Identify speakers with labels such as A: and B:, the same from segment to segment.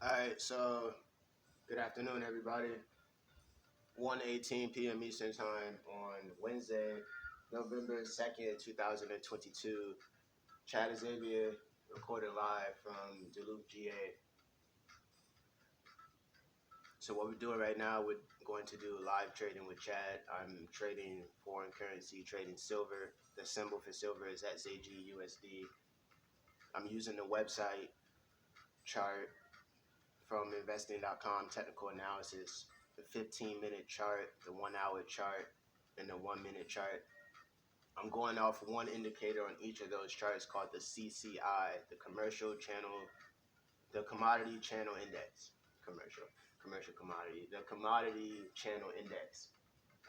A: Alright, so good afternoon, everybody. 1:18 p.m. Eastern Time on Wednesday, November 2nd, 2022. Chad Xavier recorded live from Duluth, GA. So what we're doing right now, we're going to do live trading with Chad. I'm trading foreign currency, trading silver. The symbol for silver is XAGUSD. I'm using the website chart from investing.com, technical analysis, the 15-minute chart, the 1-hour chart, and the 1-minute chart. I'm going off one indicator on each of those charts called the CCI, the commodity channel index, commercial commodity, the commodity channel index.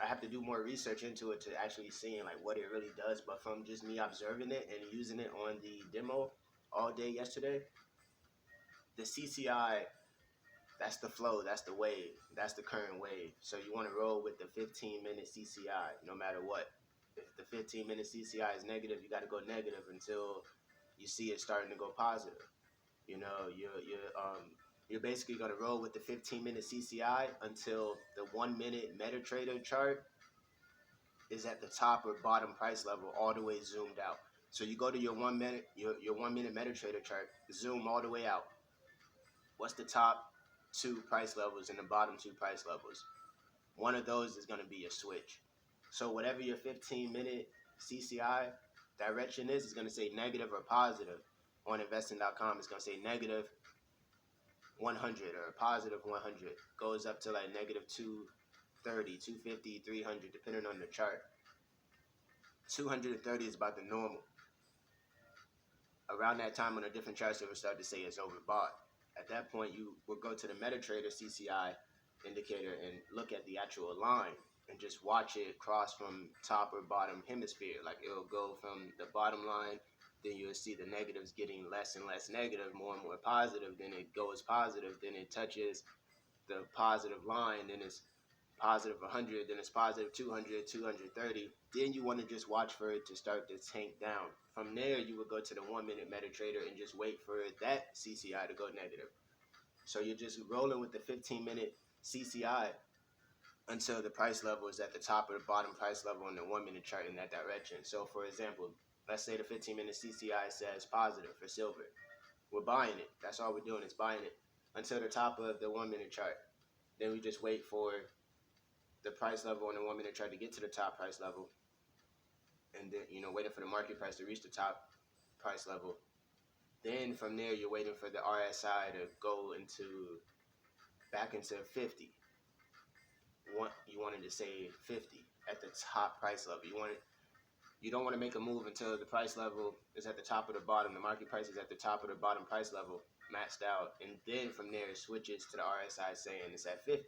A: I have to do more research into it to actually seeing like what it really does, but from just me observing it and using it on the demo all day yesterday, the CCI, that's the flow, that's the wave, that's the current wave. So you want to roll with the 15-minute CCI no matter what. If the 15-minute CCI is negative, you got to go negative until you see it starting to go positive. You know, you're basically going to roll with the 15-minute CCI until the 1-minute MetaTrader chart is at the top or bottom price level, all the way zoomed out. So you go to your 1-minute MetaTrader chart, zoom all the way out. What's the top two price levels and the bottom two price levels? One of those is going to be a switch. So whatever your 15-minute CCI direction is going to say negative or positive. On investing.com, it's going to say negative 100 or positive 100. Goes up to like negative 230, 250, 300, depending on the chart. 230 is about the normal. Around that time on a different chart, it will start to say it's overbought. At that point, you will go to the MetaTrader CCI indicator and look at the actual line and just watch it cross from top or bottom hemisphere. Like it'll go from the bottom line, then you'll see the negatives getting less and less negative, more and more positive. Then it goes positive, then it touches the positive line, then it's positive 100, then it's positive 200, 230. Then you want to just watch for it to start to tank down. From there, you would go to the 1-minute MetaTrader and just wait for that CCI to go negative. So you're just rolling with the 15-minute CCI until the price level is at the top or the bottom price level on the 1-minute chart in that direction. So for example, let's say the 15-minute CCI says positive for silver. We're buying it. That's all we're doing is buying it until the top of the 1-minute chart. Then we just wait for the price level on the 1-minute chart to get to the top price level. And then, waiting for the market price to reach the top price level. Then from there, you're waiting for the RSI to go back into 50. You wanted to say 50 at the top price level. You don't want to make a move until the price level is at the top or the bottom. The market price is at the top or the bottom price level, maxed out. And then from there, it switches to the RSI saying it's at 50,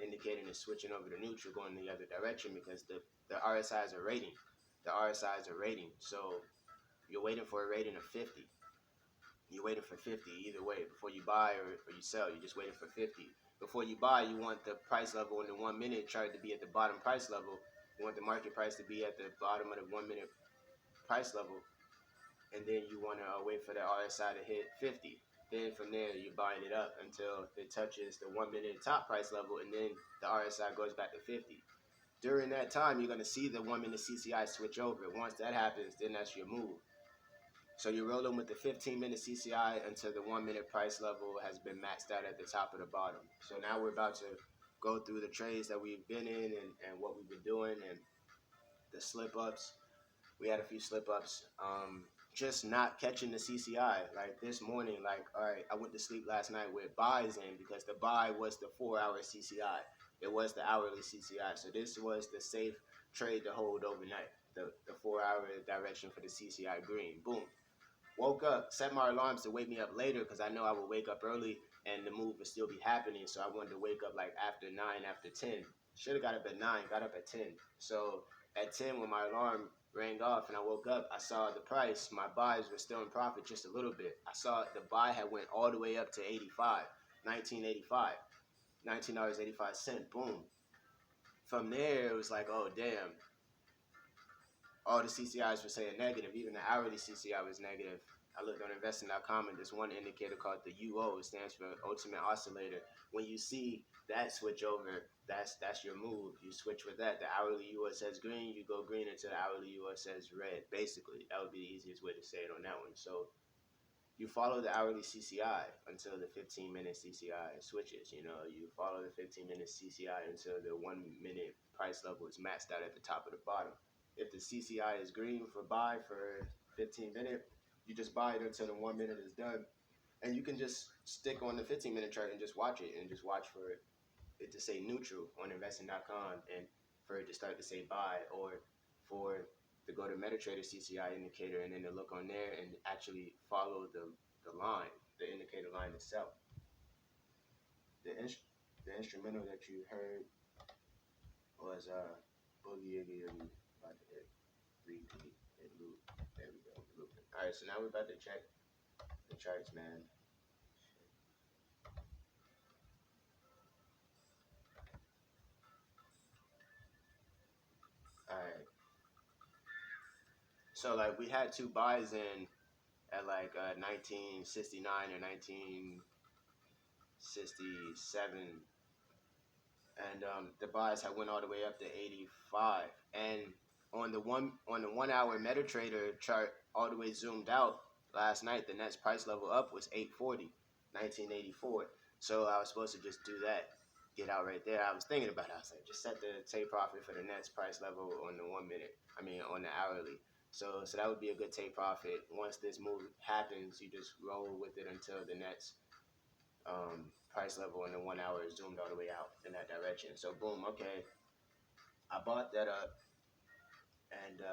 A: indicating it's switching over to neutral, going the other direction because the RSI is a rating. The RSI is a rating. So you're waiting for a rating of 50. You're waiting for 50 either way. Before you buy or you sell, you're just waiting for 50. Before you buy, you want the price level in the 1-minute chart to be at the bottom price level. You want the market price to be at the bottom of the 1-minute price level. And then you want to wait for the RSI to hit 50. Then from there, you're buying it up until it touches the 1-minute top price level. And then the RSI goes back to 50. During that time, you're going to see the 1-minute CCI switch over. Once that happens, then that's your move. So you're rolling with the 15-minute CCI until the 1-minute price level has been maxed out at the top or the bottom. So now we're about to go through the trades that we've been in and what we've been doing and the slip-ups. We had a few slip-ups. Just not catching the CCI. Like this morning, all right, I went to sleep last night with buys in because the buy was the 4-hour CCI. It was the hourly CCI. So this was the safe trade to hold overnight. The 4-hour direction for the CCI green. Boom. Woke up, set my alarms to wake me up later because I know I would wake up early and the move would still be happening. So I wanted to wake up like after 9, after 10. Should have got up at 9, got up at 10. So at 10 when my alarm rang off and I woke up, I saw the price. My buys were still in profit just a little bit. I saw the buy had went all the way up to 85, $19.85, $19.85. Boom. From there, it was like, oh, damn. All the CCIs were saying negative. Even the hourly CCI was negative. I looked on investing.com and this one indicator called the UO, it stands for Ultimate Oscillator. When you see that switch over, that's your move. You switch with that. The hourly UO says green, you go green until the hourly UO says red. Basically, that would be the easiest way to say it on that one. So you follow the hourly CCI until the 15-minute CCI switches. You follow the 15-minute CCI until the 1-minute price level is maxed out at the top of the bottom. If the CCI is green for buy for 15-minute, you just buy it until the 1 minute is done. And you can just stick on the 15-minute chart and just watch it and just watch for it to say neutral on investing.com and for it to start to say buy, or for to go to MetaTrader CCI indicator and then to look on there and actually follow the line, the indicator line itself. The instrumental that you heard was Boogie Iggy Iggy, about to hit repeat and loop. There we go, looping. All right, so now we're about to check the charts, man. All right. So like we had two buys in at like 1969 or 1967, and the buys had went all the way up to 85. And on the 1 hour MetaTrader chart, all the way zoomed out last night, the next price level up was 840, 1984. So I was supposed to just do that, get out right there. I was thinking about it. I was like, just set the take profit for the next price level on the 1 minute. On the hourly. So that would be a good take profit. Once this move happens, you just roll with it until the next price level in the 1 hour is zoomed all the way out in that direction. So boom, okay, I bought that up, and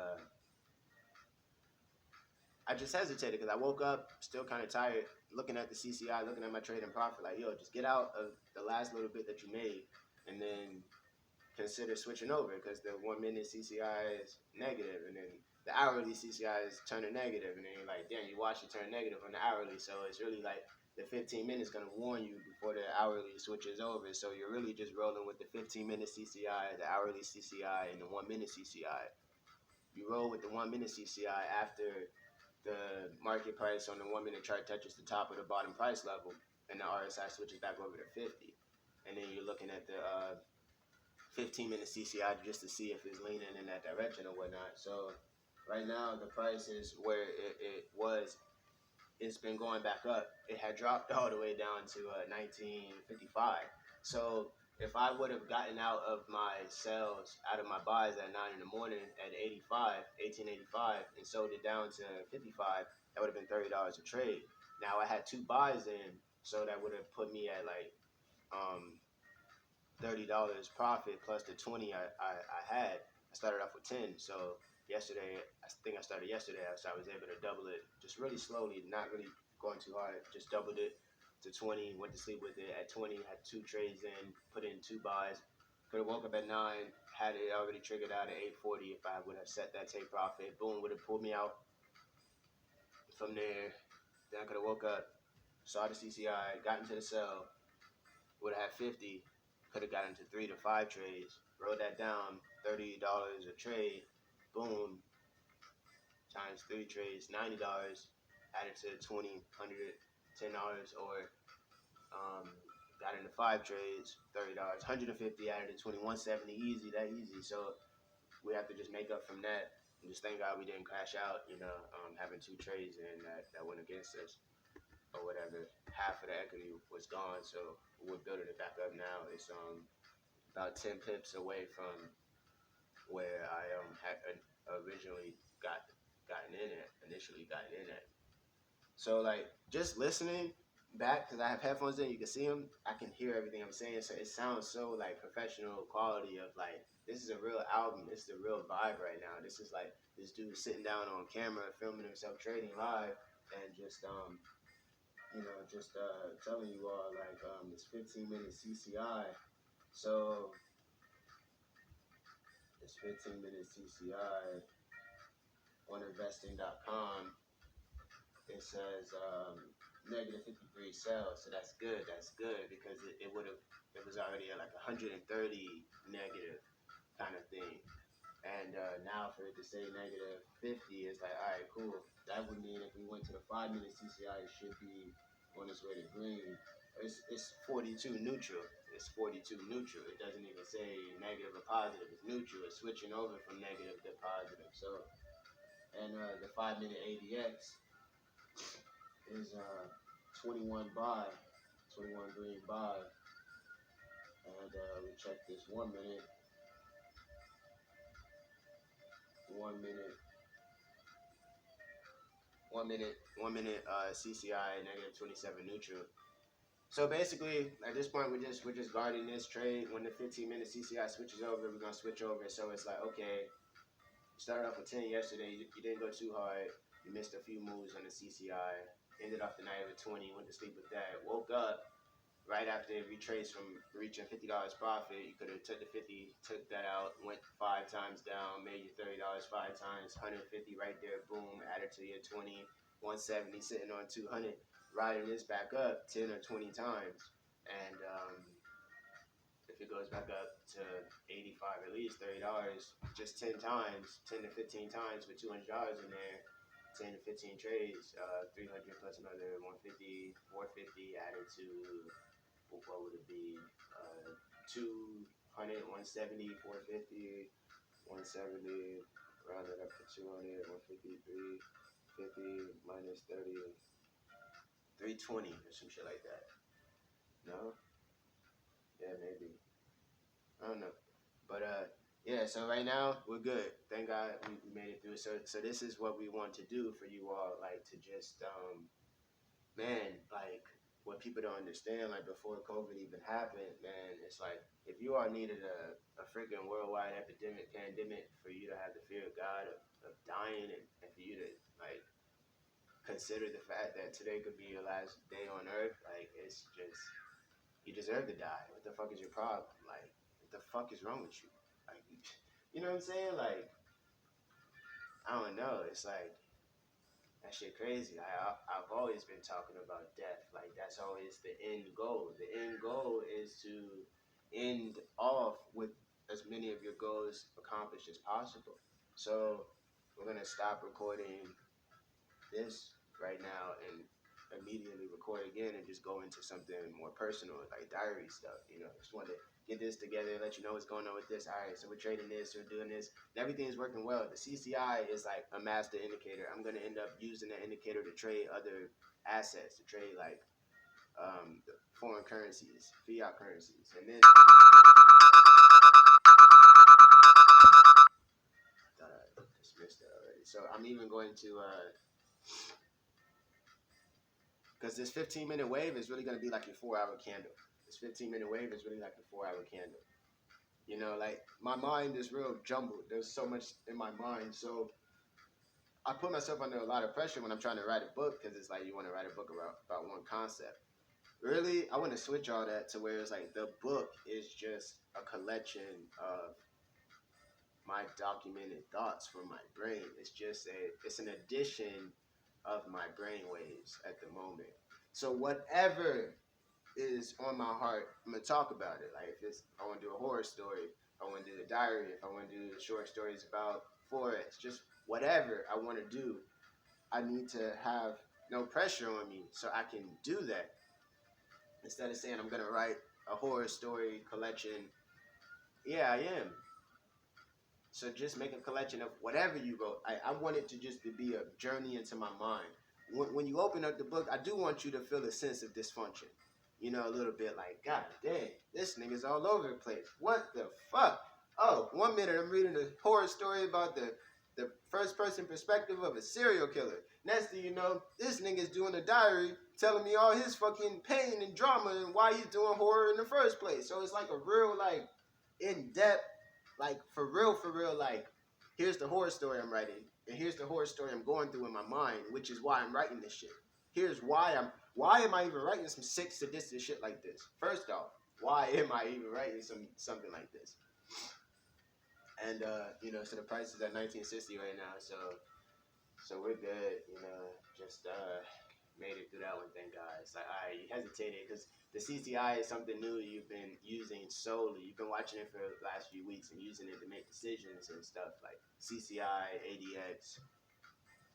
A: I just hesitated because I woke up still kind of tired, looking at the CCI, looking at my trading profit, like, yo, just get out of the last little bit that you made, and then consider switching over, because the 1 minute CCI is negative, and then the hourly CCI is turning negative, and then you're like, damn, you watch it turn negative on the hourly. So it's really like the 15 minutes going to warn you before the hourly switches over. So you're really just rolling with the 15-minute CCI, the hourly CCI, and the 1 minute CCI. You roll with the 1 minute CCI after the market price on the 1 minute chart touches the top of the bottom price level, and the RSI switches back over to 50. And then you're looking at the 15-minute CCI just to see if it's leaning in that direction or whatnot. So right now the price is where it was. It's been going back up. It had dropped all the way down to 1955. So if I would have gotten out of my sales, out of my buys at 9 in the morning at 1885, and sold it down to 55, that would have been $30 a trade. Now I had two buys in, so that would have put me at like $30 profit plus the 20 I had. I started off with 10. So yesterday, I think I started yesterday, so I was able to double it just really slowly, not really going too hard. Just doubled it to 20, went to sleep with it at 20, had two trades in, put in two buys. Could have woke up at 9, had it already triggered out at 840 if I would have set that take profit. Boom, would have pulled me out from there. Then I could have woke up, saw the CCI, got into the sell, would have had 50, could have gotten to 3 to 5 trades, wrote that down, $30 a trade, boom, times 3 trades, $90, added to 20, $110, or got into 5 trades, $30, 150 added to 20, 170, easy, that easy. So we have to just make up from that, and just thank God we didn't crash out, having 2 trades and that went against us or whatever. Half of the equity was gone, so we're building it back up now. It's about 10 pips away from where I had originally initially gotten in at. So like just listening back, because I have headphones in, you can see them, I can hear everything I'm saying, so it sounds so like professional quality of like, this is a real album, this is a real vibe right now. This is like this dude sitting down on camera filming himself trading live, and just telling you all like this 15-minute CCI. So this 15-minute CCI on investing.com, it says negative 53 sales. So that's good. That's good, because it was already at like 130 negative kind of thing. And now for it to say negative 50, it's like, all right, cool. That would mean if we went to the 5 minute CCI, it should be on its way to green. It's 42 neutral. It's 42 neutral. It doesn't even say negative or positive. It's neutral. It's switching over from negative to positive. So, and the 5 minute ADX is 21 buy, 21 green buy. And we check this 1 minute, 1 minute, 1 minute CCI negative 27 neutral. So basically, at this point, we're just guarding this trade. When the 15 minute CCI switches over, we're gonna switch over. So it's like, okay, you started off with 10 yesterday. You didn't go too hard. You missed a few moves on the CCI. Ended off the night with 20. Went to sleep with that. Woke up right after it retraced from reaching $50 profit. You could have took the 50, took that out, went 5 times down, made you $30 5 times, 150 right there. Boom, added to your 20, 170 sitting on 200. Riding this back up 10 or 20 times, and if it goes back up to 85 at least $30, just 10 times, 10 to 15 times with $200 in there, 10 to 15 trades, 300 plus another 150, 450 added to what would it be? 200, 170, 450, 170, round it up to 200, 153, 50 minus 30, 320 or some shit like that. No? Yeah, maybe. I don't know. But yeah, so right now we're good. Thank God we made it through. So this is what we want to do for you all, like to just man, like what people don't understand, like before COVID even happened, man, it's like if you all needed a freaking worldwide epidemic, pandemic for you to have the fear of God of dying and for you to like consider the fact that today could be your last day on earth, like it's just you deserve to die. What the fuck is your problem? Like, what the fuck is wrong with you? Like, you know what I'm saying? Like, I don't know. It's like that shit crazy. I've always been talking about death. Like that's always the end goal. The end goal is to end off with as many of your goals accomplished as possible. So we're gonna stop recording this right now and immediately record again and just go into something more personal, like diary stuff. You know, just wanted to get this together, let you know what's going on with this. All right, so we're trading this, we're doing this, and everything is working well. The CCI is like a master indicator. I'm gonna end up using that indicator to trade other assets, to trade like foreign currencies, fiat currencies, and then. I thought I dismissed that already. So I'm even going to because this 15-minute wave is really going to be like your 4 hour candle. This 15-minute wave is really like a 4 hour candle. You know, like my mind is real jumbled. There's so much in my mind. So I put myself under a lot of pressure when I'm trying to write a book because it's like you want to write a book about one concept. Really, I want to switch all that to where it's like the book is just a collection of my documented thoughts from my brain. It's an addition of my brain waves at the moment. So whatever is on my heart, I'm gonna talk about it. Like if I want to do a horror story, if I want to do a diary, if I want to do short stories about forex, just whatever I want to do, I need to have no pressure on me so I can do that. Instead of saying I'm gonna write a horror story collection, yeah, I am. So just make a collection of whatever you wrote. I want it to just to be a journey into my mind. When you open up the book, I do want you to feel a sense of dysfunction. You know, a little bit like, God dang, this nigga's all over the place. What the fuck? Oh, 1 minute I'm reading a horror story about the first person perspective of a serial killer. Next thing you know, this nigga's doing a diary telling me all his fucking pain and drama and why he's doing horror in the first place. So it's like a real, like, in-depth, like, for real, like, here's the horror story I'm writing, and here's the horror story I'm going through in my mind, which is why I'm writing this shit. Here's why am I even writing some sick, sadistic shit like this? First off, why am I even writing something like this? And you know, so the price is at 1960 right now, so we're good, you know, just Made it through that one, thank God. It's like, all right, you hesitated because the CCI is something new you've been using solely. You've been watching it for the last few weeks and using it to make decisions and stuff like CCI, ADX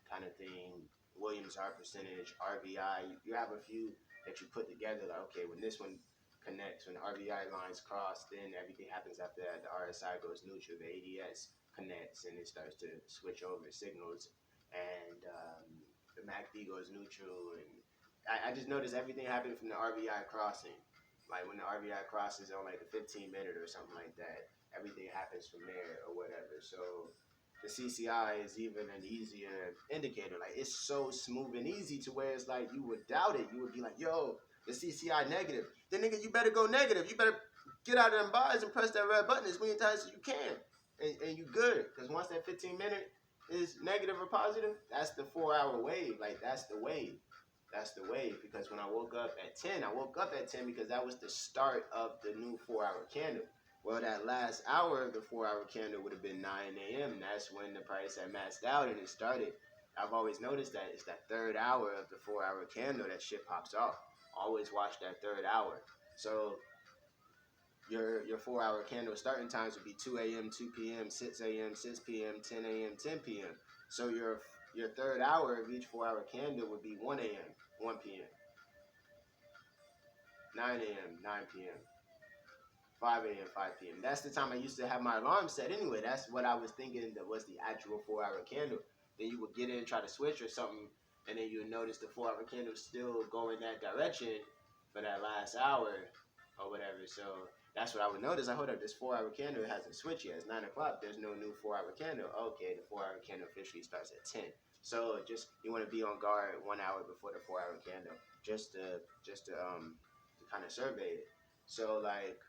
A: kind of thing, Williams R percentage, RVI. You have a few that you put together. Like, okay, when this one connects, when the RVI lines cross, then everything happens after that. The RSI goes neutral, the ADS connects, and it starts to switch over signals, and the MACD goes neutral. And I just noticed everything happened from the RVI crossing. Like when the RVI crosses on like the 15 minute or something like that, everything happens from there or whatever. So the CCI is even an easier indicator. Like it's so smooth and easy to where it's like you would doubt it. You would be like, yo, the CCI negative. Then nigga, you better go negative. You better get out of them bars and press that red button as many times as you can. And you good. Because once that 15 minute is negative or positive, that's the 4-hour wave. Like that's the wave. That's the wave. Because when I woke up at 10, I woke up at 10 because that was the start of the new 4-hour candle. Well, that last hour of the 4-hour candle would have been 9 a.m. That's when the price had maxed out and it started. I've always noticed that it's that third hour of the 4-hour candle that shit pops off. Always watch that third hour. So your 4-hour candle starting times would be 2 a.m., 2 p.m., 6 a.m., 6 p.m., 10 a.m., 10 p.m. So your third hour of each 4-hour candle would be 1 a.m., 1 p.m., 9 a.m., 9 p.m., 5 a.m., 5 p.m. That's the time I used to have my alarm set anyway. That's what I was thinking that was the actual 4-hour candle. Then you would get in, try to switch or something, and then you would notice the 4-hour candle still going that direction for that last hour or whatever. So that's what I would notice. I hold up, this 4-hour candle hasn't switched yet. It's 9 o'clock. There's no new 4-hour candle. Okay, the 4-hour candle officially starts at 10. So just you want to be on guard 1 hour before the 4-hour candle, just to kind of survey it. So like,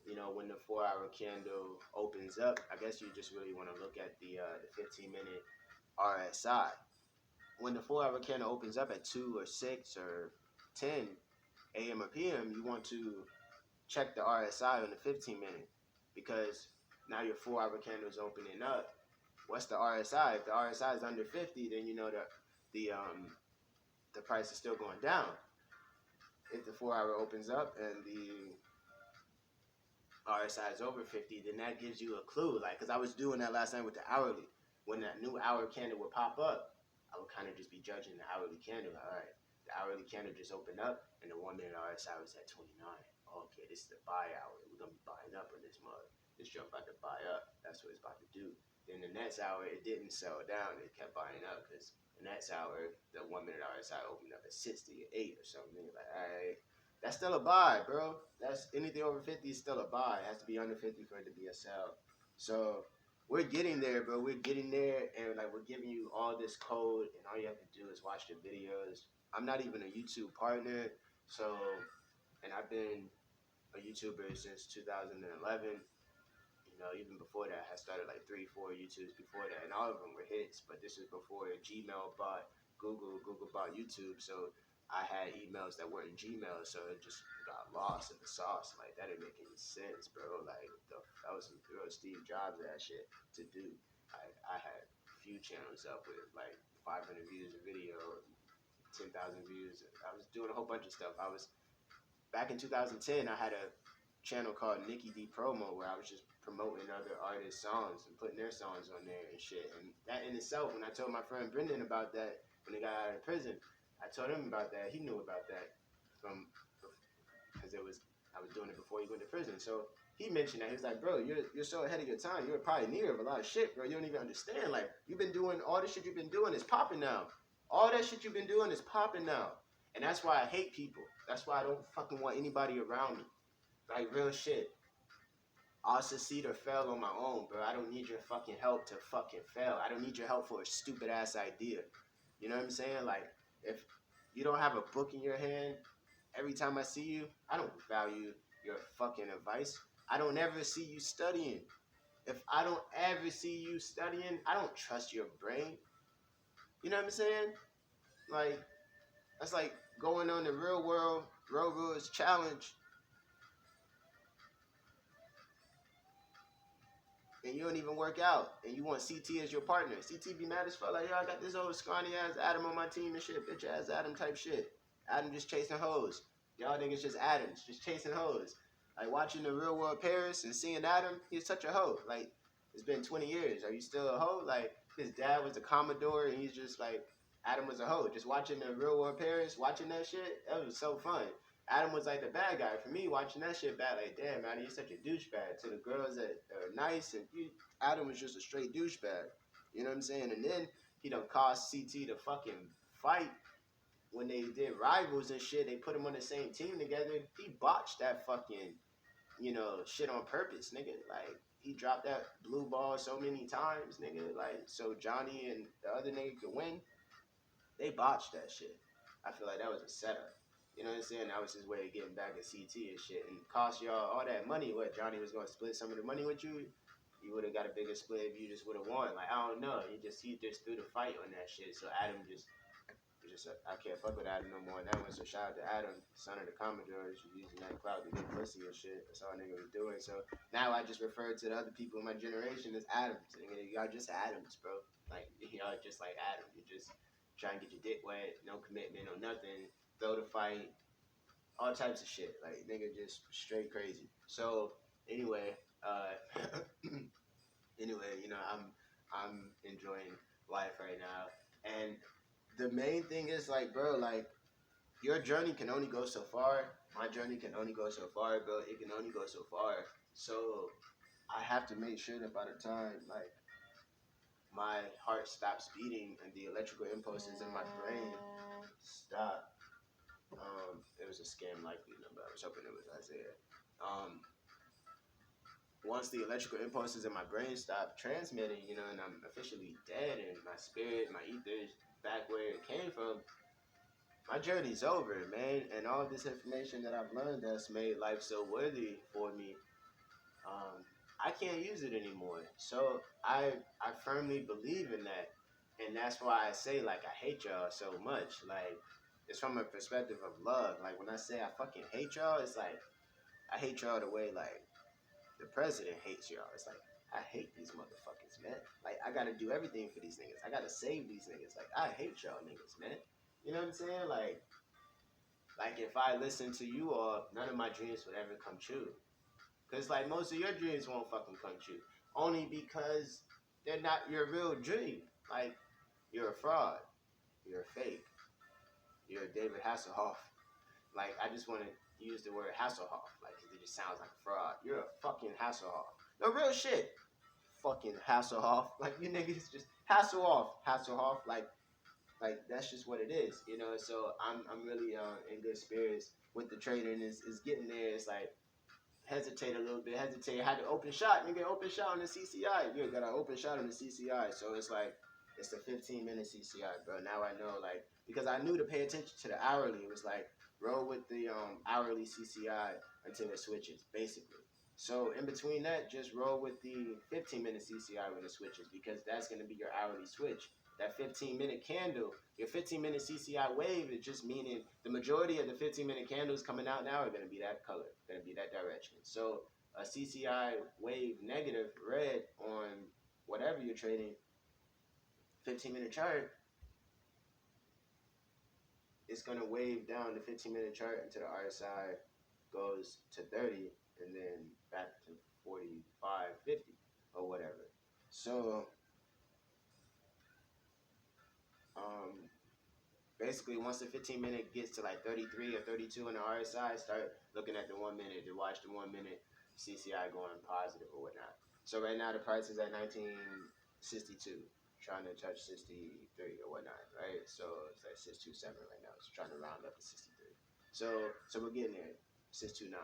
A: you know, when the 4-hour candle opens up, I guess you just really want to look at the 15-minute RSI. When the 4-hour candle opens up at 2 or 6 or 10 a.m. or p.m., you want to check the RSI on the 15-minute because now your 4-hour candle is opening up. What's the RSI? If the RSI is under 50, then you know that the price is still going down. If the 4-hour opens up and the RSI is over 50, then that gives you a clue. Like, because I was doing that last night with the hourly. When that new hour candle would pop up, I would kind of just be judging the hourly candle. All right, the hourly candle just opened up, and the 1-minute RSI was at 29. Okay, this is the buy hour. We're going to be buying up in this mug. This jump about to buy up. That's what it's about to do. Then the next hour, it didn't sell down. It kept buying up because the next hour, the 1-minute RSI opened up at 60 or 8 or something. Like, all right. That's still a buy, bro. That's anything over 50 is still a buy. It has to be under 50 for it to be a sell. So we're getting there, bro. We're getting there, and like we're giving you all this code, and all you have to do is watch the videos. I'm not even a YouTube partner, so, and I've been a YouTuber since 2011. You know, even before that, I started like 3-4 YouTubes before that, and all of them were hits. But this was before Gmail bought Google, Google bought YouTube, so I had emails that weren't Gmail, so it just got lost in the sauce. Like, that didn't make any sense, bro. Like, that was some real Steve Jobs that shit to do. I had a few channels up with, like, 500 views a video, 10,000 views. I was doing a whole bunch of stuff. Back in 2010, I had a channel called Nikki D Promo where I was just promoting other artists' songs and putting their songs on there and shit. And that in itself, when I told my friend Brendan about that, when he got out of prison, I told him about that. He knew about that because I was doing it before he went to prison. So he mentioned that. He was like, bro, you're so ahead of your time. You're a pioneer of a lot of shit, bro. You don't even understand. Like, you've been doing all the shit you've been doing is popping now. All that shit you've been doing is popping now. And that's why I hate people. That's why I don't fucking want anybody around me. Like, real shit. I'll succeed or fail on my own, bro. I don't need your fucking help to fucking fail. I don't need your help for a stupid ass idea. You know what I'm saying? Like, if you don't have a book in your hand, every time I see you, I don't value your fucking advice. I don't ever see you studying. If I don't ever see you studying, I don't trust your brain. You know what I'm saying? Like, that's like going on the real world Roadrunners challenge and you don't even work out, and you want CT as your partner. CT be mad as fuck, like, yo, I got this old scrawny ass Adam on my team and shit, bitch ass Adam type shit. Adam just chasing hoes. Y'all niggas just Adams, just chasing hoes. Like watching The Real World Paris and seeing Adam, he's such a hoe. Like, it's been 20 years. Are you still a hoe? Like, his dad was a Commodore, and he's just like, Adam was a hoe. Just watching The Real World Paris, watching that shit, that was so fun. Adam was like the bad guy. For me, watching that shit back, like, damn, man, he's such a douchebag. To the girls that are nice, and Adam was just a straight douchebag. You know what I'm saying? And then he done caused CT to fucking fight when they did Rivals and shit. They put him on the same team together. He botched that fucking, shit on purpose, nigga. Like, he dropped that blue ball so many times, nigga. Like, so Johnny and the other nigga could win. They botched that shit. I feel like that was a setup. You know what I'm saying? That was his way of getting back at CT and shit. And cost y'all all that money. What, Johnny was going to split some of the money with you? You would have got a bigger split if you just would have won. Like, I don't know. He just threw the fight on that shit. So Adam I can't fuck with Adam no more. And that was a shout out to Adam, son of the Commodores, using that cloud to get pussy and shit. That's all nigga was doing. So now I just refer to the other people in my generation as Adams. Y'all just Adams, bro. Like, y'all just like Adam. You just try and get your dick wet, no commitment, no nothing, throw the fight, all types of shit. Like, nigga just straight crazy. So anyway, I'm enjoying life right now. And the main thing is, like, bro, like, your journey can only go so far. My journey can only go so far, bro. It can only go so far. So I have to make sure that by the time, like, my heart stops beating and the electrical impulses in my brain stop. It was a scam likely number. I was hoping it was Isaiah. Once the electrical impulses in my brain stop transmitting, and I'm officially dead and my spirit, my ether is back where it came from, my journey's over, man. And all of this information that I've learned that's made life so worthy for me, I can't use it anymore. So I firmly believe in that. And that's why I say, like, I hate y'all so much. Like, it's from a perspective of love. Like, when I say I fucking hate y'all, it's like, I hate y'all the way, like, the president hates y'all. It's like, I hate these motherfuckers, man. Like, I gotta do everything for these niggas. I gotta save these niggas. Like, I hate y'all niggas, man. You know what I'm saying? Like if I listen to you all, none of my dreams would ever come true. Because, like, most of your dreams won't fucking come true. Only because they're not your real dream. Like, you're a fraud. You're a fake. You're a David Hasselhoff. Like, I just want to use the word Hasselhoff. Like, it just sounds like a fraud. You're a fucking Hasselhoff. No, real shit. Fucking Hasselhoff. Like, you niggas just Hasselhoff. Like that's just what it is, So I'm really in good spirits with the trading. Is getting there. It's like, hesitate a little bit. I had to open shot. Nigga, open shot on the CCI. You got an open shot on the CCI. So it's like, it's the 15-minute CCI, bro. Now I know, like, because I knew to pay attention to the hourly. It was like, roll with the hourly CCI until it switches, basically. So in between that, just roll with the 15-minute CCI when it switches, because that's going to be your hourly switch. That 15-minute candle, your 15-minute CCI wave is just meaning the majority of the 15-minute candles coming out now are going to be that color, going to be that direction. So a CCI wave negative red on whatever you're trading, 15-minute chart, it's going to wave down the 15-minute chart until the RSI goes to 30 and then back to 45, 50 or whatever. So basically, once the 15-minute gets to like 33 or 32 in the RSI, start looking at the 1 minute to watch the 1 minute CCI going positive or whatnot. So right now the price is at 1962, trying to touch 63 or whatnot, right? So it's like 627 right now. It's trying to round up to 63. So we're getting there, 629.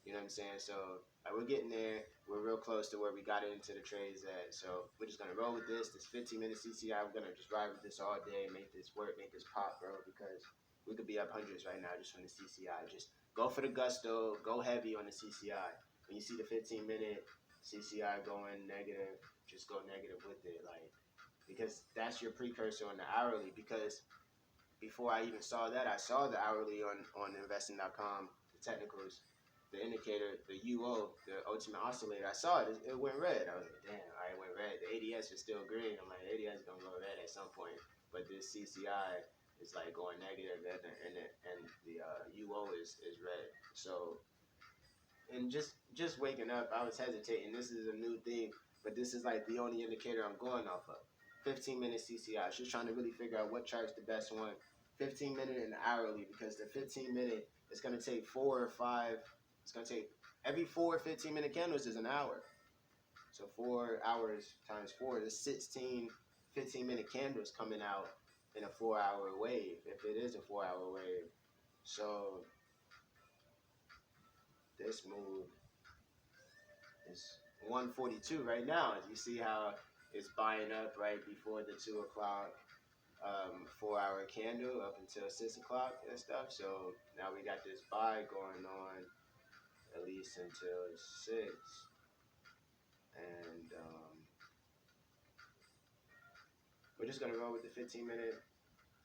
A: You know what I'm saying? So we're getting there. We're real close to where we got into the trades at. So we're just going to roll with this 15-minute CCI. We're going to just ride with this all day, make this work, make this pop, bro, because we could be up hundreds right now just from the CCI. Just go for the gusto. Go heavy on the CCI. When you see the 15-minute CCI going negative, just go negative with it. Like, because that's your precursor on the hourly. Because before I even saw that, I saw the hourly on investing.com, the technicals. the indicator, the UO, the ultimate oscillator, I saw it. It went red. I was like, damn, all right, it went red. The ADS is still green. I'm like, ADS is gonna go red at some point, but this CCI is like going negative, and the UO is red. So, and just waking up, I was hesitating. This is a new thing, but this is like the only indicator I'm going off of. 15-minute CCI. I was just trying to really figure out what chart's the best one. 15-minute and hourly, because the 15-minute is going to take 4 or 5. It's going to take every 4 15-minute candles is an hour. So 4 hours times 4 is 16 15-minute candles coming out in a 4-hour wave, if it is a 4-hour wave. So this move is 142 right now. As you see how it's buying up right before the 2 o'clock 4-hour candle up until 6 o'clock and stuff. So now we got this buy going on at least until 6. And we're just gonna roll with the 15-minute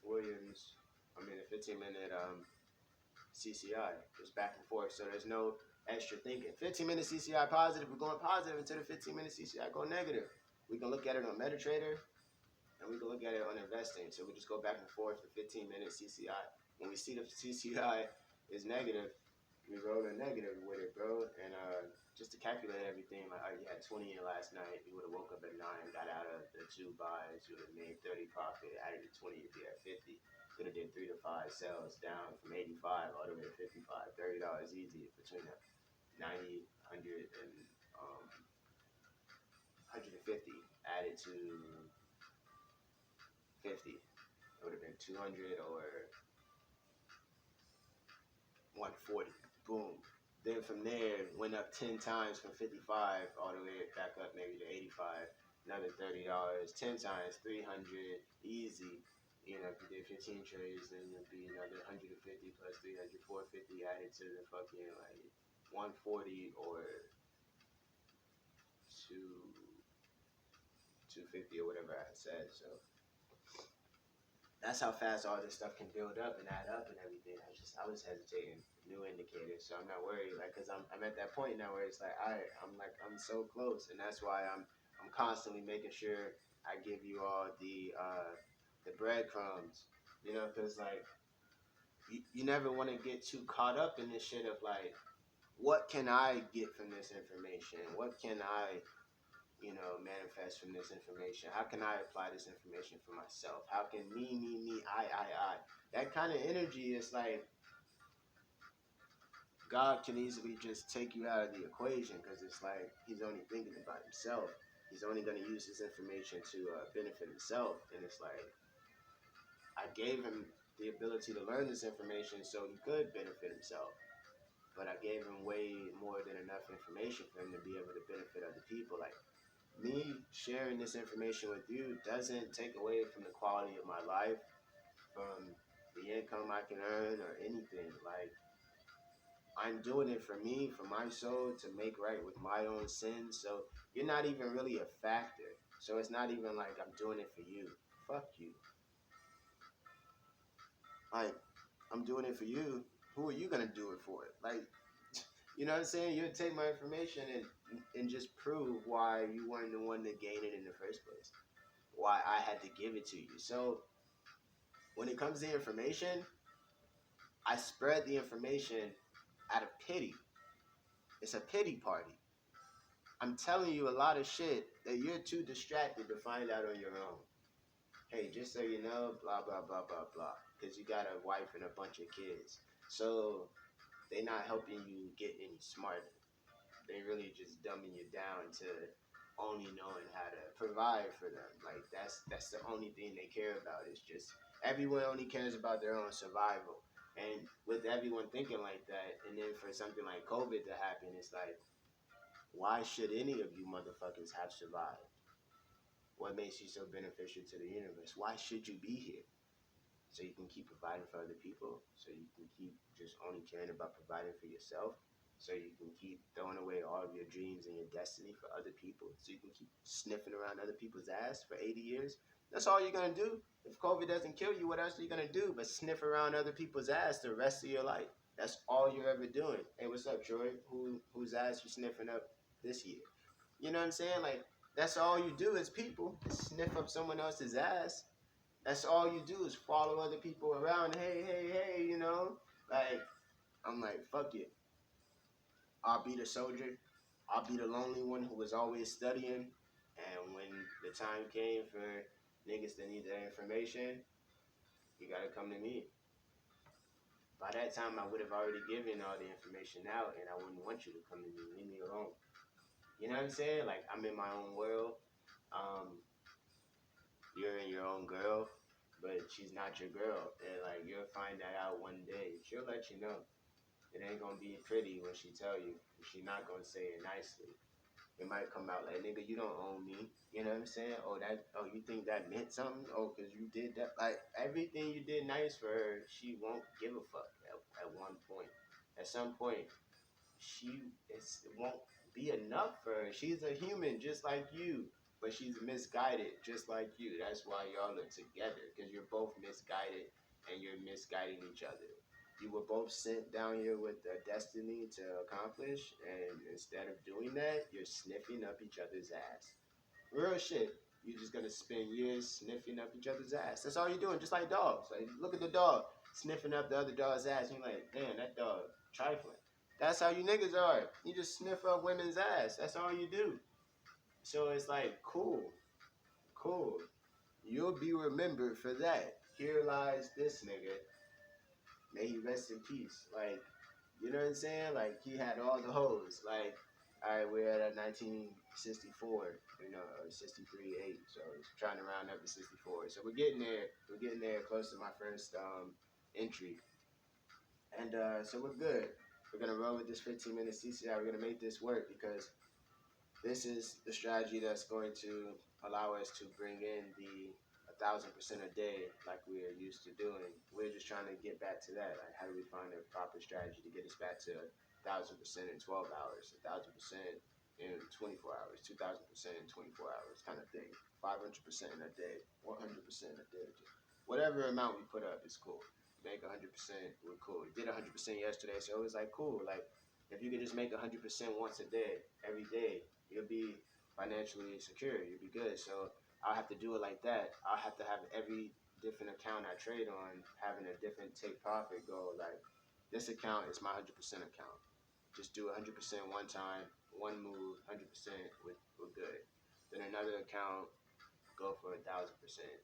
A: Williams. The 15-minute CCI, just back and forth. So there's no extra thinking. 15-minute CCI positive, we're going positive until the 15-minute CCI go negative. We can look at it on MetaTrader, and we can look at it on investing. So we just go back and forth the 15-minute CCI. When we see the CCI is negative, we roll a negative with it, bro. And just to calculate everything, like, you had 20 in last night, you would have woke up at 9, got out of the 2 buys, you would have made 30 profit, added the 20, you'd be at 50. Could have did 3 to 5 sales down from 85 all the way to 55, $30 easy between the 90, 100, and 150 added to 50. It would have been 200 or 140. Boom. Then from there, went up 10 times from 55 all the way back up maybe to 85. Another $30. 10 times, 300, easy. You know, if you did 15 trades, then it'd be another 150 plus 300, 450 added to the fucking like 140 or 250 or whatever I said. So that's how fast all this stuff can build up and add up and everything. I was hesitating. New indicators, so I'm not worried. Like, cause I'm at that point now where it's like, I'm so close, and that's why I'm constantly making sure I give you all the breadcrumbs, you know, cause like you never want to get too caught up in this shit of like, what can I get from this information? What can I, you know, manifest from this information? How can I apply this information for myself? How can me, I? That kind of energy is like, God can easily just take you out of the equation, because it's like he's only thinking about himself. He's only going to use this information to benefit himself. And it's like, I gave him the ability to learn this information so he could benefit himself. But I gave him way more than enough information for him to be able to benefit other people. Like, me sharing this information with you doesn't take away from the quality of my life, from the income I can earn, or anything. Like, I'm doing it for me, for my soul, to make right with my own sins. So you're not even really a factor. So it's not even like I'm doing it for you. Fuck you. Like, I'm doing it for you. Who are you gonna do it for? Like, you know what I'm saying? You'll take my information and just prove why you weren't the one to gain it in the first place. Why I had to give it to you. So when it comes to information, I spread the information out of pity. It's a pity party. I'm telling you a lot of shit that you're too distracted to find out on your own. Hey, just so you know, blah, blah, blah, blah, blah. Because you got a wife and a bunch of kids. So they're not helping you get any smarter. They really just dumbing you down to only knowing how to provide for them. Like, that's the only thing they care about. It's just, everyone only cares about their own survival. And with everyone thinking like that, and then for something like COVID to happen, it's like, why should any of you motherfuckers have survived? What makes you so beneficial to the universe? Why should you be here? So you can keep providing for other people? So you can keep just only caring about providing for yourself? So you can keep throwing away all of your dreams and your destiny for other people? So you can keep sniffing around other people's ass for 80 years? That's all you're going to do? If COVID doesn't kill you, what else are you going to do but sniff around other people's ass the rest of your life? That's all you're ever doing. Hey, what's up, Troy? Whose ass you sniffing up this year? You know what I'm saying? Like, that's all you do as people. Sniff up someone else's ass. That's all you do is follow other people around. Hey, hey, hey, you know? Like, I'm like, fuck it. I'll be the soldier. I'll be the lonely one who was always studying. And when the time came for niggas that need that information, you gotta come to me. By that time, I would have already given all the information out, and I wouldn't want you to come to me. Leave me alone. You know what I'm saying? Like, I'm in my own world. Um, you're in your own girl, but she's not your girl. And, like, you'll find that out one day. She'll let you know. It ain't gonna be pretty when she tell you. She not gonna say it nicely. It might come out like, nigga, you don't own me. You know what I'm saying? Oh, you think that meant something? Oh, because you did that. Like, everything you did nice for her, she won't give a fuck at one point. At some point, it won't be enough for her. She's a human just like you, but she's misguided just like you. That's why y'all are together, because you're both misguided and you're misguiding each other. You were both sent down here with a destiny to accomplish, and instead of doing that, you're sniffing up each other's ass. Real shit. You're just gonna spend years sniffing up each other's ass. That's all you're doing, just like dogs. Like, look at the dog sniffing up the other dog's ass, and you're like, damn, that dog trifling. That's how you niggas are. You just sniff up women's ass. That's all you do. So it's like, cool, cool. You'll be remembered for that. Here lies this nigga. May he rest in peace. Like, you know what I'm saying? Like, he had all the hoes. Like, all right, we're at a 1964, 63, 8. So it's trying to round up to 64. So we're getting there. We're getting there close to my first entry. And so we're good. We're going to roll with this 15-minute CCI. We're going to make this work because this is the strategy that's going to allow us to bring in the 1,000% a day like we are used to doing. We're just trying to get back to that. Like, how do we find a proper strategy to get us back to 1,000% in 12 hours, 1,000% in 24 hours, 2,000% in 24 hours kind of thing, 500% in a day, 100% a day. Just whatever amount we put up is cool. Make 100%, we're cool. We did 100% yesterday, so it was like cool. Like, if you could just make 100% once a day, every day, you'll be financially secure. You'll be good. So I'll have to do it like that. I'll have to have every different account I trade on having a different take profit goal. Like, this account is my 100% account. Just do 100% one time, one move, 100%, we're good. Then another account, go for 1,000%.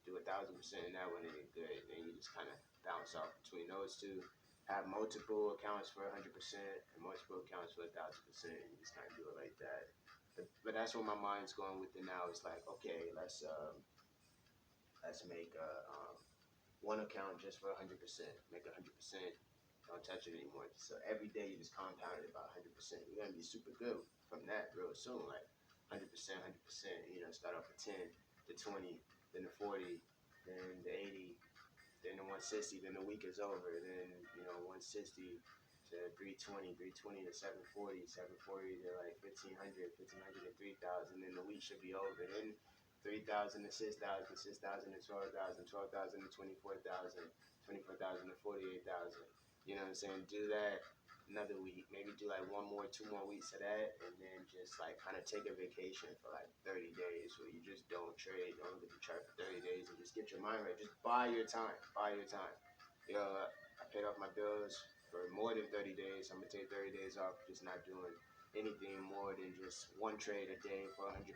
A: Do 1,000% in that one and it's good. And you just kind of bounce off between those two. Have multiple accounts for 100% and multiple accounts for 1,000%. And you just kind of do it like that. But that's where my mind's going with it now. It's like, okay, let's make one account just for 100%. Make 100%. Don't touch it anymore. So every day you just compound it about 100%. You're gonna be super good from that real soon. Like 100%, 100%. Start off with 10 to 20, then to 40, then to 80, then to 160. Then the week is over. Then 160 to 320, 320 to 740, 740 to like 1,500, 1,500 to 3,000. Then the week should be over. Then 3,000 to 6,000, 6,000 to 12,000, 12,000 to 24,000, 24,000 to 48,000. You know what I'm saying? Do that another week. Maybe do like 2 more weeks of that, and then just like kind of take a vacation for like 30 days where you just don't trade, don't look at the chart for 30 days, and just get your mind right. Just buy your time. Buy your time. I paid off my bills for more than 30 days. I'm gonna take 30 days off, just not doing anything more than just one trade a day for 100%.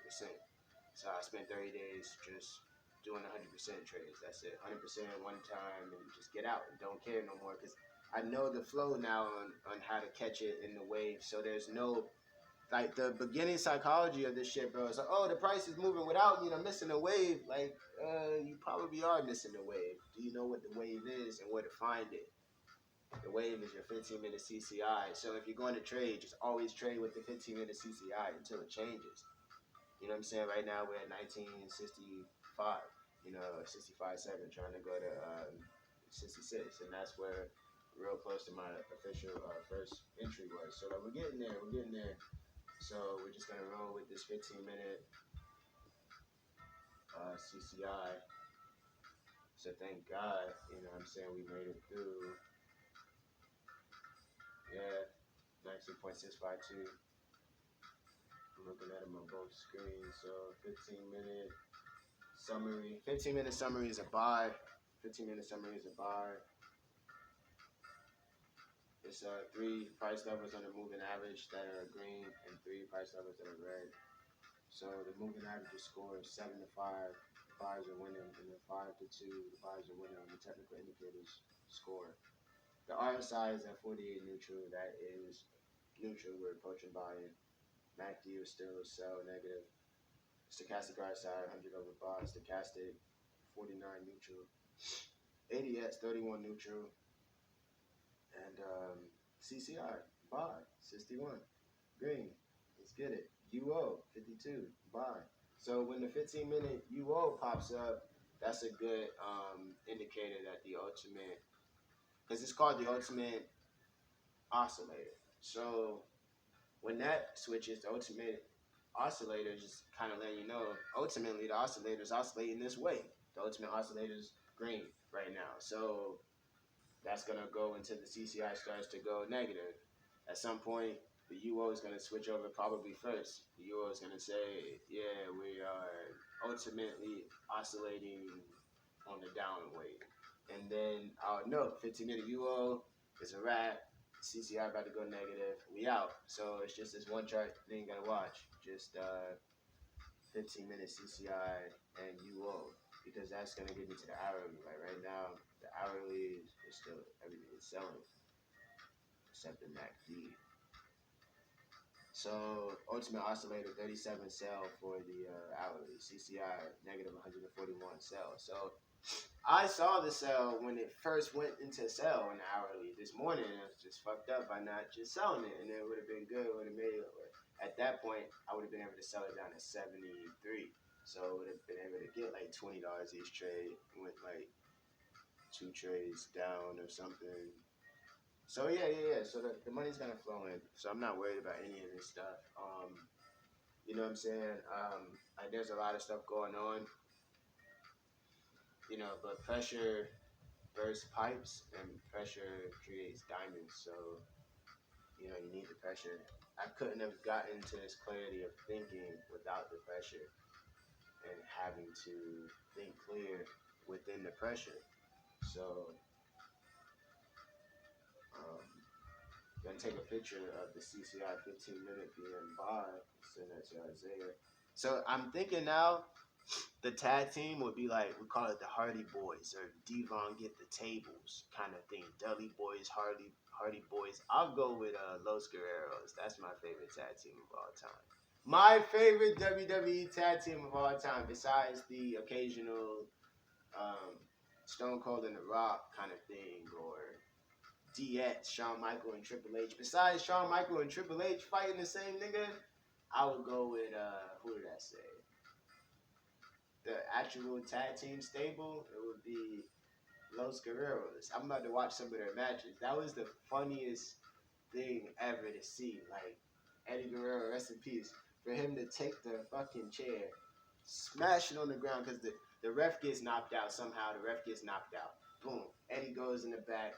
A: So I spent 30 days just doing 100% trades. That's it. 100% one time, and just get out and don't care no more, because I know the flow now on how to catch it in the wave. So there's no, like, the beginning psychology of this shit, bro. It's like, oh, the price is moving without missing a wave. Like, you probably are missing the wave. Do you know what the wave is and where to find it? The wave is your 15-minute CCI. So if you're going to trade, just always trade with the 15-minute CCI until it changes. You know what I'm saying? Right now we're at 1965, 65.7, trying to go to 66, and that's where real close to my official first entry was. So like, we're getting there. So we're just gonna roll with this 15-minute CCI. So thank God, we made it through Yeah, 19.652. I'm looking at them on both screens. So 15-minute summary. 15-minute summary is a buy. 15-minute summary is a buy. It's 3 price levels on the moving average that are green and 3 price levels that are red. So the moving average score is 7 to 5. The buys are winning, and then 5 to 2. The buys are winning on the technical indicators score. The RSI is at 48 neutral. That is neutral. We're approaching buying. MACD is still sell negative. Stochastic RSI 100 over buy. Stochastic 49 neutral. ADX 31 neutral. And CCI buy 61 green. Let's get it. UO 52 buy. So when the 15-minute UO pops up, that's a good indicator that the ultimate, because it's called the ultimate oscillator. So when that switches, the ultimate oscillator just kind of letting you know, ultimately the oscillator is oscillating this way. The ultimate oscillator is green right now. So that's going to go until the CCI starts to go negative. At some point, the UO is going to switch over probably first. The UO is going to say, yeah, we are ultimately oscillating on the downward. And then I'll note 15-minute UO is a wrap. CCI about to go negative. We out. So it's just this one chart you ain't got to watch. Just 15-minute CCI and UO. Because that's going to get me to the hourly. Like right now, the hourly is still, everything is selling. Except the MACD. So ultimate oscillator 37 sell for the hourly. CCI negative 141 sell. So I saw the sell when it first went into sell in the hourly this morning. I was just fucked up by not just selling it, and it would have been good. Would have made it. At that point, I would have been able to sell it down to 73. So I would have been able to get like $20 each trade with like 2 trades down or something. So yeah. So the money's gonna flow in. So I'm not worried about any of this stuff. You know what I'm saying? There's a lot of stuff going on. You know, but pressure bursts pipes and pressure creates diamonds. So you know you need the pressure. I couldn't have gotten to this clarity of thinking without the pressure and having to think clear within the pressure. So gonna take a picture of the CCI 15-minute being buy, send that to Isaiah. So I'm thinking now the tag team would be like, we call it the Hardy Boys or Devon Get the Tables kind of thing. Dudley Boys, Hardy Boys. I'll go with Los Guerreros. That's my favorite tag team of all time. My favorite WWE tag team of all time, besides the occasional Stone Cold and The Rock kind of thing, or DX, Shawn Michaels and Triple H. Besides Shawn Michaels and Triple H fighting the same nigga, I would go with, who did I say? The actual tag team stable, it would be Los Guerreros. I'm about to watch some of their matches. That was the funniest thing ever to see. Like, Eddie Guerrero, rest in peace, for him to take the fucking chair, smash it on the ground, because the ref gets knocked out somehow. The ref gets knocked out. Boom. Eddie goes in the back,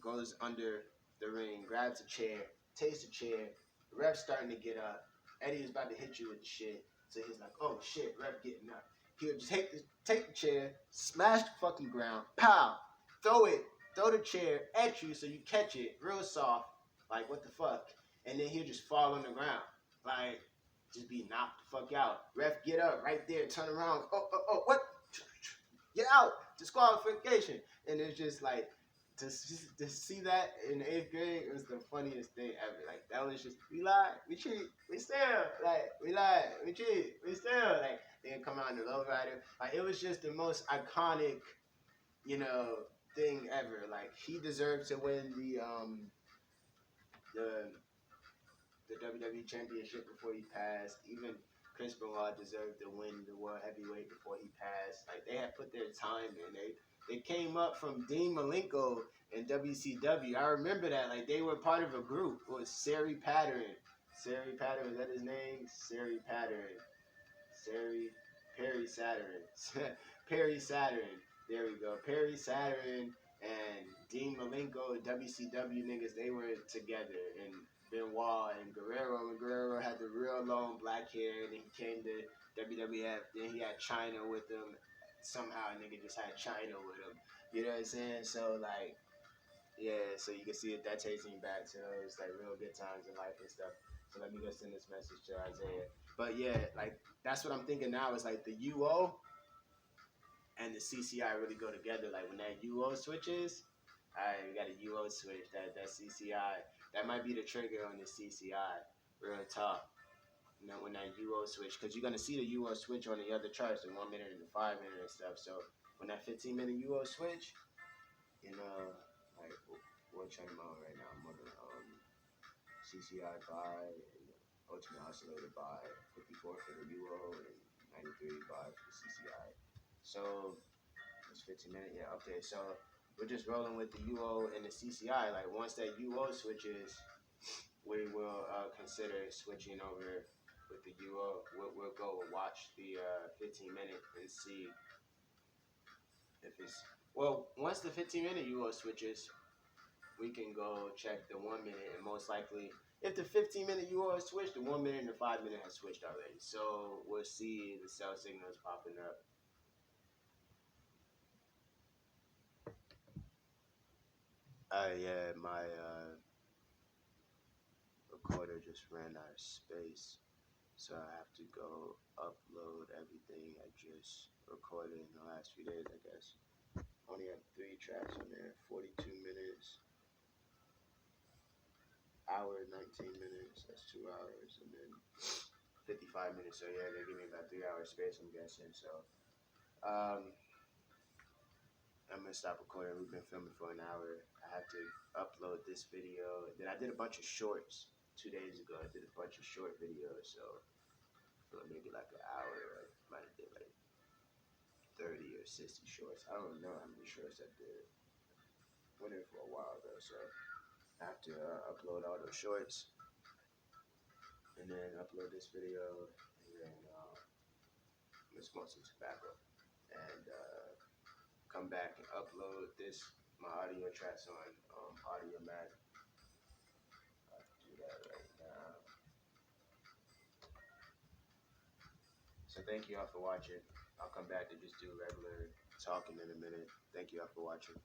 A: goes under the ring, grabs a chair, takes the chair. The ref's starting to get up. Eddie is about to hit you with the shit. So he's like, oh shit, ref getting up. He'll just take the chair, smash the fucking ground, pow, throw the chair at you so you catch it real soft, like what the fuck, and then he'll just fall on the ground, like just be knocked the fuck out. Ref get up right there, turn around, oh, what? Get out, disqualification, and it's just like to see that in the 8th grade, it was the funniest thing ever. Like that was just we lie, we cheat, we steal, like we lie, we cheat, we steal, like. Then come out in the lowrider. Like it was just the most iconic, you know, thing ever. Like he deserved to win the WWE Championship before he passed. Even Chris Benoit deserved to win the World Heavyweight before he passed. Like they had put their time in. They came up from Dean Malenko in WCW. I remember that. Like they were part of a group. It was Sari Patterson. Sari Patterson, is that his name? Sari Patterson. Perry Saturn. Perry Saturn. There we go. Perry Saturn And Dean Malenko, WCW niggas, they were together. And Benoit and Guerrero. And Guerrero had the real long black hair. And then he came to WWF. Then he had China with him. Somehow, a nigga just had China with him. You know what I'm saying? So, like, yeah, so you can see it, that takes me back to those, like, real good times in life and stuff. So let me go send this message to Isaiah. But yeah, like, that's what I'm thinking now is, like, the UO and the CCI really go together. Like, when that UO switches, all right, we got a UO switch. That CCI, that might be the trigger on the CCI. Real talk. You know, when that UO switch, because you're gonna see the UO switch on the other charts, the 1 minute and the 5 minute and stuff. So when that 15-minute UO switch, you know, like we'll check them out right now. I'm on the CCI buy and Ultimate Oscillator buy 54 for the UO and 93 buy for the CCI. So it's 15 minutes. Yeah, okay. So we're just rolling with the UO and the CCI. Like once that UO switches, we will consider switching over with the UO. We'll go watch the 15 minute and see if it's once the 15-minute UO switches, we can go check the 1 minute, and most likely, if the 15-minute UO has switched, the 1 minute and the 5 minute has switched already. So we'll see the cell signals popping up. Yeah, my recorder just ran out of space, so I have to go upload everything I just recorded in the last few days, I guess. Only have 3 tracks on there, 42 minutes, hour, 19 minutes, that's 2 hours, and then 55 minutes. So yeah, they give me about 3 hours space, I'm guessing. So I'm gonna stop recording. We've been filming for an hour. I have to upload this video. Then I did a bunch of shorts 2 days ago. I did a bunch of short videos, so maybe like an hour. I might have did like 30 or 60 shorts. I don't know how many shorts I did. Went in for a while though, so I have to upload all those shorts and then upload this video, and then I'm gonna smoke some tobacco and come back and upload my audio tracks on Audio Mac. I have to do that right now. So thank you all for watching. I'll come back to just do regular talking in a minute. Thank you all for watching.